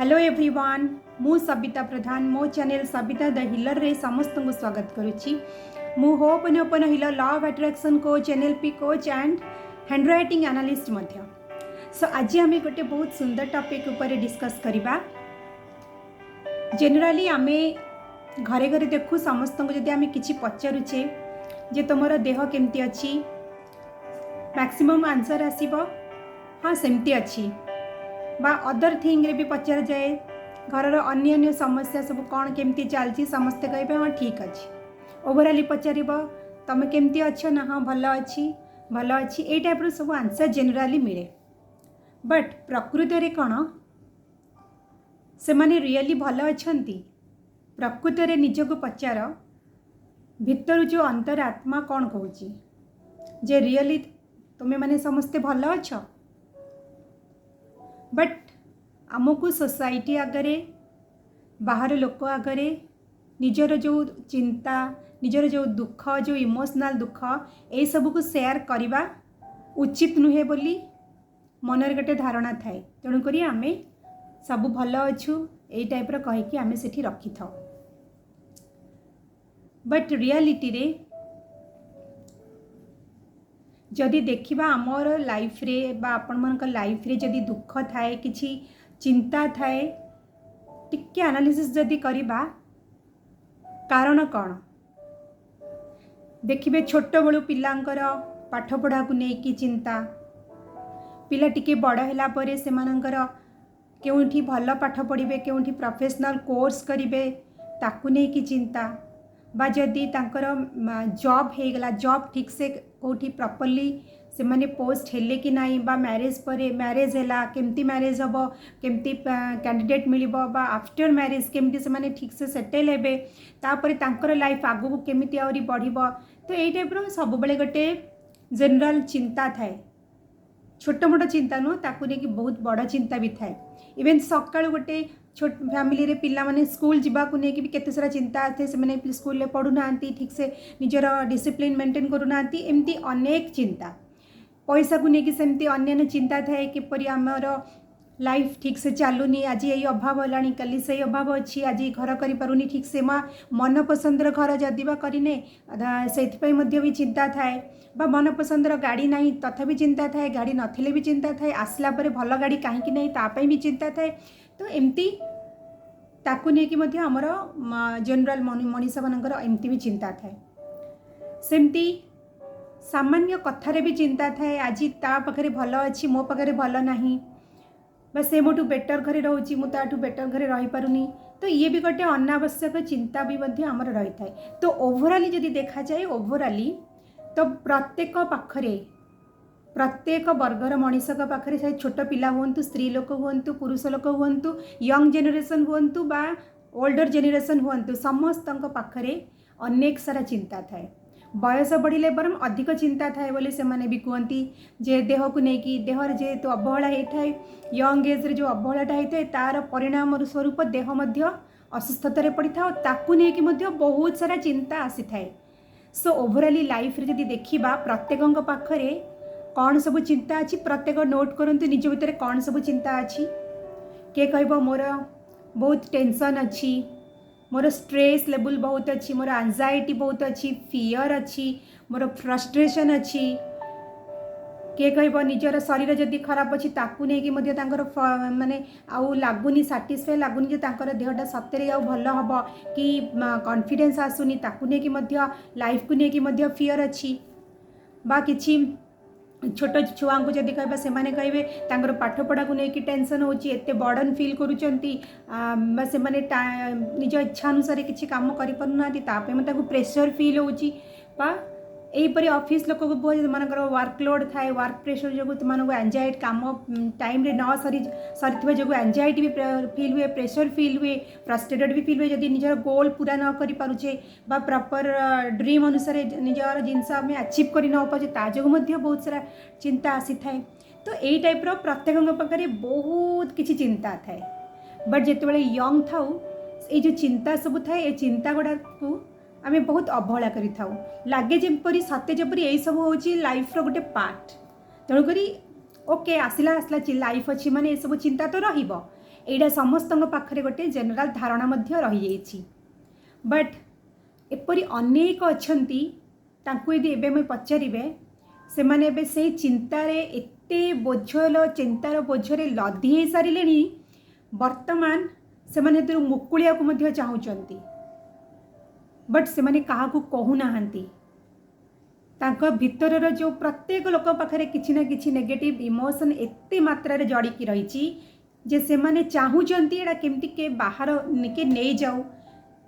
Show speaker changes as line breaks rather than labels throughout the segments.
Hello everyone, मु सबिता प्रधान मो channel Sabita the healer रे समस्त को स्वागत करुच्ची। मु होपन open healer law of attraction coach, NLP coach and handwriting analyst मध्य। सो आज आम गोटे बहुत सुंदर टॉपिक ऊपर डिस्कस करबा। जनरली आमे घरे घरे देखु समस्त को जदि आमे किछि पचारुचे जे तुमर देह केमती अछि, मैक्सिमम आंसर आसीबो हाँ सेमती अछि बा अदर थिंग रे भी पचार जाए घर अन्य अन्य समस्या सब कौन केमती चलती समस्ते कहे हाँ ठीक अच्छे। ओवरऑली पचार तुम केमती अच्छ ना हाँ भल अच्छी ये टाइप सब आंसर जनरली मिले। बट प्रकृत रे कौन से माने रियली भल अच्छा प्रकृत रे निज को पचार भितर जो अंतरात्मा कौन कहूँ जे रियली तुम्हें माने समस्ते भल अच्छ। बट आमको सोसाइटी आगरे बाहर लोक आगरे निजर जो चिंता निजर जो दुख जो इमोशनल दुख ये सब को शेयर करवा उचित नुहे बोली मनर गोटे धारणा थाए। तेणुक आम सब भल अच्छु ये टाइप कहीकि आम से रखी था। बट रियलिटी रे जदि देखिबा आमर लाइफ रे बा आपण मनक लाइफ रे जदि दुख थाए किछि चिंता थाए टिके एनालिसिस जदि करिबा कारण कौन देखिबे। छोट बळु पिलांकर पाठ पढ़ा को नेकी चिंता, पिला टिके बड़ होला परे सेमानंकर केउठी भल पाठ पढ़िबे केउठी प्रोफेशनल कोर्स करिबे ताकू नेकी चिंता, बा जदि तांकर जॉब हो गला जॉब ठीक से कोठी प्रॉपर्ली से माने पोस्ट हेले कि नहीं, बा मैरिज परे मैरिज हैला केमती मैरिज हम केमती कैंडिडेट मिलिबो बा आफ्टर मैरिज केमती से माने ठीक से सेटल हेबे तापरे तांकर लाइफ आगु को केमती आउरी बढ़िबो। तो एई टाइप रो सब बेले गोटे जनरल चिंता थाए, छोट मोट चिंता नु ताकू नेकी बहुत बड़ चिंता भी थाए। इवेन सकाळ गोटे छोट फैमिली रे पिला माने स्कूल जीवा को नेकी भी केते सारा चिंता आथे, से माने स्कूल ले पढ़ु नांती ठीक से निजर डिसिप्लिन मेंटेन करू नांती, एमती अनेक चिंता। पैसा को नेकी सेमती अन्य चिंता थाए किपरि हमर लाइफ ठीक से चलुनी, आज यही अभाव होलानी कल से अभाव अच्छी, आज घर करि पारुनी ठीक से मन पसंदर घर जदि बा करिने से भी चिंता थाए, बा मन पसंदर गाड़ी नहीं तथापि चिंता थाए, गाड़ी नथिले भी चिंता थाए, आसला परे भल गाड़ी कहीं नहीं तापाई भी चिंता थाए। तो एमती ताकू नेकी मध्य हमर जनरल मनीष मानकर एमती भी चिंता थाए। सेमती सामान्य कथारे भी चिंता थाए, आज ता पाखरे भल अच्छी मो पाखरे भल नहीं, बस से मोटू बेटर घरे रोची मु ताठू बेटर घरे रही पारुनी। तो ये भी गोटे अनावश्यक चिंता भी मध्य हमर रही थाए। तो ओवरऑली जदि देखा जाए ओवरऑली तो प्रत्येक पाखरे प्रत्येक वर्गर मनीषक पाखरे चाहे छोट पिला हुंतु, स्त्री लोक हुंतु, पुरुष लोक हुंतु, यंग जेनेरेशन हुंतु बा ओल्डर जेनेरेशन हुंतु, समस्तक पाखरे अनेक सारा चिंता थाए। बयस बढ़िले बरम अधिक चिंता थाए बोले से माने भी कहती जे देह को नेकी देहर जे तो अवहेला होता है, यंग एज रे जो अवहेलाटा होता है तार परिणाम स्वरूप देह मध्य असुस्थतार पड़ता और ताकू नेकी मध्य बहुत सारा चिंता आसी थाए। सो ओवरऑली लाइफ रे जदि देखिबा प्रत्येकक पाखरे कौन सब चिंता अच्छी प्रत्येक नोट करंतु निज भितर कौन सब चिंता अच्छी। के कहबो मोर बहुत टेंशन अच्छी, मोर स्ट्रेस लेवल बहुत अच्छी, मोर एंजाइटी बहुत अच्छी, फियर अच्छी, मोर फ्रस्ट्रेशन अच्छी। किए कहबो निजर शरीर जदि खराब अच्छी ताकू नेकी मध्य तांकर माने आउ लागुनी साटिस्फाई लागुनी जे तांकर देहटा सतेरे आउ भल हबो कि कॉन्फिडेंस आसुनी ताकू नेकी मध्य लाइफ को नेकी मध्य फियर अच्छी। बा किछि छोट छुआ को जदि कहबा से माने कहबे तांकर पाठ पढ़ा को लेकिन टेंशन होची एते बर्डन फील करूचंती, बा से माने निज इच्छा अनुसार किछि काम करि परुनाती तापे म ताको प्रेशर फील होची। बा एहीपरि ऑफिस लोक को बहुत मानकर वर्कलोड थाए, वर्क प्रेशर जो तुमको एंजाइटी काम टाइम रे न सरी जो एंजाइटी भी फील हुए, प्रेशर फील हुए, फ्रस्ट्रेटेड भी फील हुए जदि निजर गोल पूरा न करि पारुचे बा प्रॉपर ड्रीम अनुसार निजर जिनस आम अचीव कर न पाचे ता जो बहुत सारा चिंता आसी थाए। तो यही टाइप प्रत्येक पाखे बहुत किसी चिंता थाए। बट जिते यंग थाउ ये जो चिंता सब थाए ये चिंता गुड़ा को आमे बहुत अवहेला करि थाउ, लागे जेपरी सत्य जेपरी यही सब होची लाइफ रो गोटे पार्ट। तेणुक ओके आसला आसला लाइफ अच्छी माने ये सब चिंता तो रहिबो, एटा समस्त पाखरे गोटे जनरल धारणा मध्य रही जाइछि। बट एपरी अनेक अछंती तांकु यदि एबे मैं पचारिबे से माने एबे से चिंतारे एते बोझल चिंतार बोझरे लदी हो सारे वर्तमान से माने हेतु मुकुलिया को मध्य चाहूचंती बट से माने काहा को कहू नाहंती। तांका भितरर जो प्रत्येक लोक पाखरे किछि ना किछि नेगेटिव इमोशन एते मात्रा रे जड़ी की रहिछि जे से माने चाहूचंती एडा केमति के बाहर निके नै जाऊ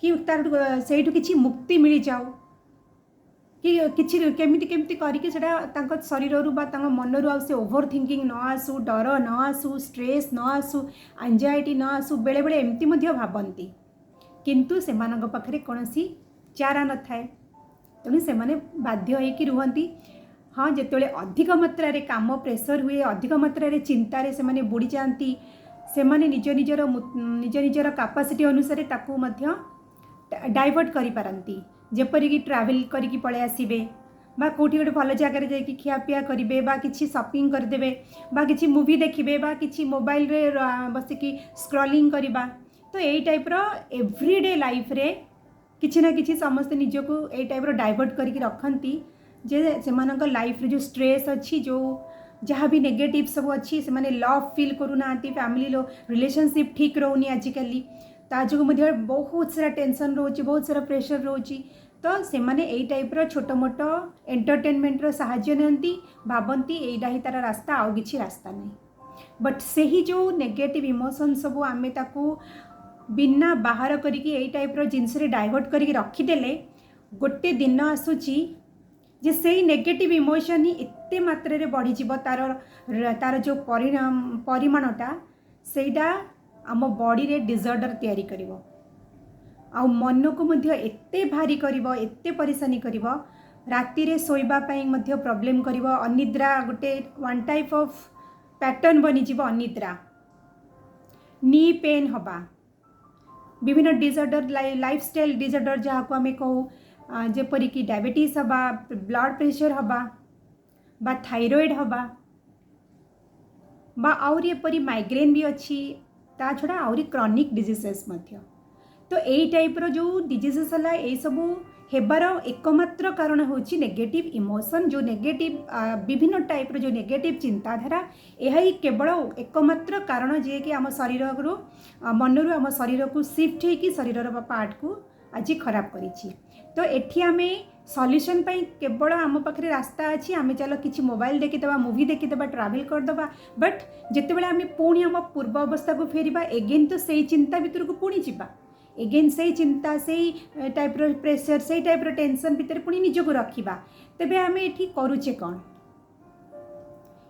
कि तार सेठु किछि मुक्ति मिल जाऊ कि किछि केमिति केमिति करिके सेटा तांका शरीर रु बा तांका मन रु आ से ओवर थिंकिंग न आसु डर न आसु स्ट्रेस न आसु एंजाइटी न आसु बेले बेले एमती मध्य भाबंती किंतु सेमानक पाखरे कोनोसी चारा न थाए तेणु से माने बाध्य होइकी रुहंती। हाँ जेतेबेले अधिक मात्रा रे काम प्रेशर हुए अधिक मात्रा रे चिंता रे से माने बुड़ी जाती से माने निज निजर कैपेसिटी अनुसार ताकू मध्य डाइवर्ट करि पारंती जेपरि कि ट्रैवल करिकी पळे आसीबे बा कोठी गोटे भल जगार जाइकी खियापिया करेंगे बा किछि शॉपिंग करदेबे बा किछि मूवी देखिबे बा किछि मोबाइल रे बसिकी स्क्रॉलिंग करबा। तो यही टाइप रो एवरीडे लाइफ रे किछि ना किछि समस्त निजको यही टाइप रो डाइवर्ट करके रखंती जे सेमानक लाइफ रे जो स्ट्रेस अच्छी जो जहाँ भी नेगेटिव सब अच्छी से माने लव फील करूना फैमिली लो रिलेशनशिप ठीक रोनी आजिकली ताजो मध्य बहुत सारा टेंशन रोची बहुत सारा प्रेशर रोची। तो से माने एई टाइप रो छोट मोट एंटरटेनमेंट रो सहाय्य नंती भाबंती एइडा ही तार रास्ता आउ किछि रास्ता नहीं। बट से ही जो नेगेटिव इमोशन सब आमे ताकू बिना बाहर करिकी एई टाइप रो जिनस रे डाइवर्ट करिकी रखीदेले गोटे दिन आसुची जे से नेगेटिव इमोशन ही एते मात्रा रे बढ़ी जीव तार जो परिमाणटा सेटा आम बॉडी रे डिसऑर्डर तैयारी करिवो आ मन को मध्य एते भारी करिवो एते परेशानी करिवो राति रे सोइबा पई मध्य प्रॉब्लम करिवो अनिद्रा गोटे वन टाइप ऑफ पैटर्न बनी जीवो अनिद्रा नी पेन हबा विभिन्न डिसऑर्डर लाइफस्टाइल डिसऑर्डर जहाँ को आम कहू जेपरि कि डायबिटीज हबा ब्लड प्रेशर हबा बा थायराइड हबा बा आउरी एपरि माइग्रेन भी अच्छी ता छड़ा आउरी क्रॉनिक डिजीजेस मध्य। तो यही टाइप रो जो डिजीजेस हला ए सबू हेबार एकमात्र कारण होची नेगेटिव इमोशन जो नेगेटिव विभिन्न टाइप रो जो नेगेटिव चिंताधारा यह ही केवल एकमात्र कारण जे कि आम शरीर रो मन रो आम शरीर को शिफ्ट होगी शरीर पार्ट को आज खराब करिछि। तो एठी आमे सॉल्यूशन पाई केवल आम पाखे रास्ता अच्छी आम चलो किसी मोबाइल देखीदे मूवी देखीदे ट्रावेल करदे बट जितेबाला आम पुणी आम पूर्व अवस्था को फेरिबा एगेन तो सही चिंता भितर को पुणी जीवा एगेन से चिंता से टाइप रो प्रेशर से टाइप रो टेंशन भितर पुणी निजको रखा तेबे आम एठी करूचे कौन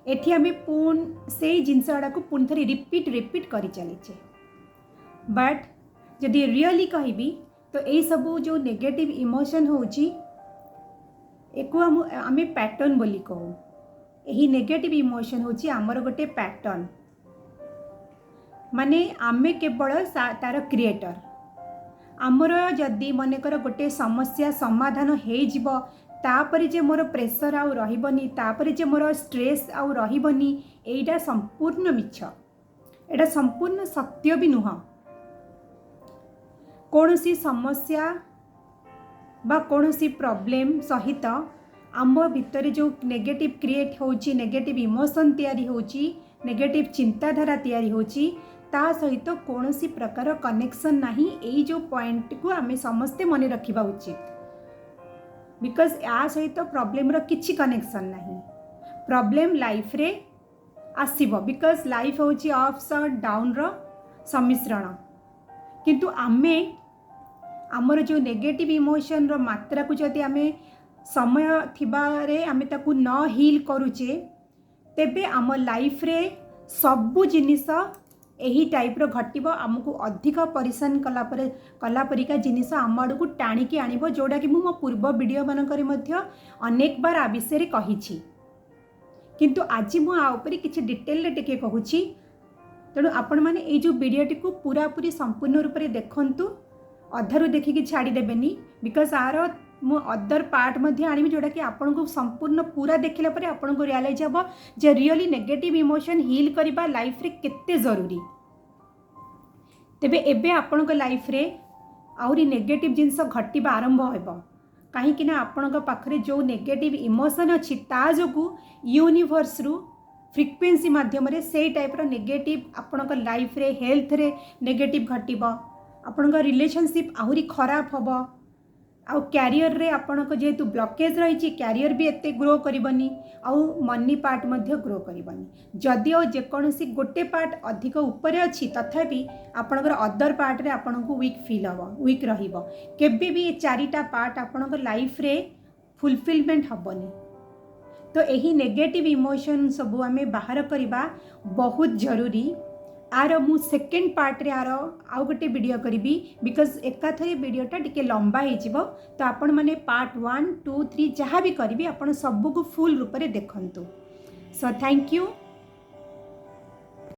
एठी आम पुणी से जिनस गुड़ा को पुणी थे रिपीट कर चलीचे। बट जदि रियली कहबी तो यही सबू जो नेगेटिव इमोशन होची एको आमे पैटर्न बोली कहू यही नेगेटिव इमोशन होची आमर गोटे पैटर्न माने आमे केवल तार क्रिएटर आमर जदि मनकर गोटे समस्या समाधान हो जीव तापरे जे मोर प्रेशर आउ रहिबनी तापरे जे मोर स्ट्रेस आउ रहिबनी एटा संपूर्ण मिछ एटा संपूर्ण सत्य भी नुह। कौनसी समस्या बा कौनसी प्रॉब्लम सहित आम भितर जो नेगेटिव क्रिएट होची नेगेटिव इमोशन तैयारी होची नेगेटिव चिंताधारा तैयारी होची ता सहित कौनसी प्रकार कनेक्शन नहीं यही जो पॉइंट को आम समस्ते मन रखा उचित बिकॉज या सहित प्रॉब्लम रो किछि कनेक्शन नहीं प्रॉब्लम लाइफ रे आसीबो बिकॉज लाइफ होची अप्स और डाउन रो सम्मिश्रण किंतु आमे आमर जो नेगेटिव इमोशन रो मात्रा को जदि आमे समय थिबारे आमे ताकू न हील करूचे तेबे आम लाइफ रे सबु जिनिस यही टाइप रो घटिबो आमको अधिक परिश्रम कला परिका जिनिस आम आड़ को टाणिकी आनिबो जोड़ा कि मो पूर्व वीडियो मानकरे मध्य अनेक बार आ विषय रे कहिछि किंतु आज मु आ ऊपर किछि डिटेल रे टिके कहूछि तेणु आपण मैंने ये जो वीडियोटी को पूरा पूरी संपूर्ण रूप से देखंतु अधारू देखिकी छाड़देवेनि बिकज आर मु अदर पार्ट मध्य आनी जोटा कि आपन को संपूर्ण पूरा देखला परे आपन को रियलाइज हम जे रियली नेगेटिव इमोशन हील करबा लाइफ रे केते जरूरी तेबे एबे आपणक लाइफ रे आउरी नेगेटिव जिनस घटिबा आरंभ हेबो कहीं आपण पाखरे जो नेगेटिव इमोशन अच्छी ता जो यूनिवर्स रु फ्रिक्वेन्सी माध्यम से टाइप रो नेगेटिव आपण लाइफ रे हेल्थ रे नेगेटिव घटिबो आपण रिलेशनशिप आहुरी खराब हम आउ क्यारियर रे आपण जेहेतु ब्लॉकेज रही क्यारियर भी एते ग्रो करबनी आउ मनी पार्ट मध्य ग्रो करबनी जदिओ जेकोसी गोटे पार्ट अधिक ऊपर अच्छी तथापि आपणकर अदर पार्ट रे आपण को वीक फील हम वीक रहिबो केबे भी ये चारिटा पार्ट आपण लाइफ रे फुलफिलमेंट हबनी। तो यही नेगेटिव इमोशन सब आमे बाहर करवा बहुत जरूरी। आर मु सेकेंड पार्ट रे आर आउ गोटे वीडियो करी बिकज एकाथरे वीडियोटा टिके लंबा हो तो आपण माने पार्ट 1 2 3 जहाँ भी करी आपण सबको फुल रूप से देखंतु। So thank you.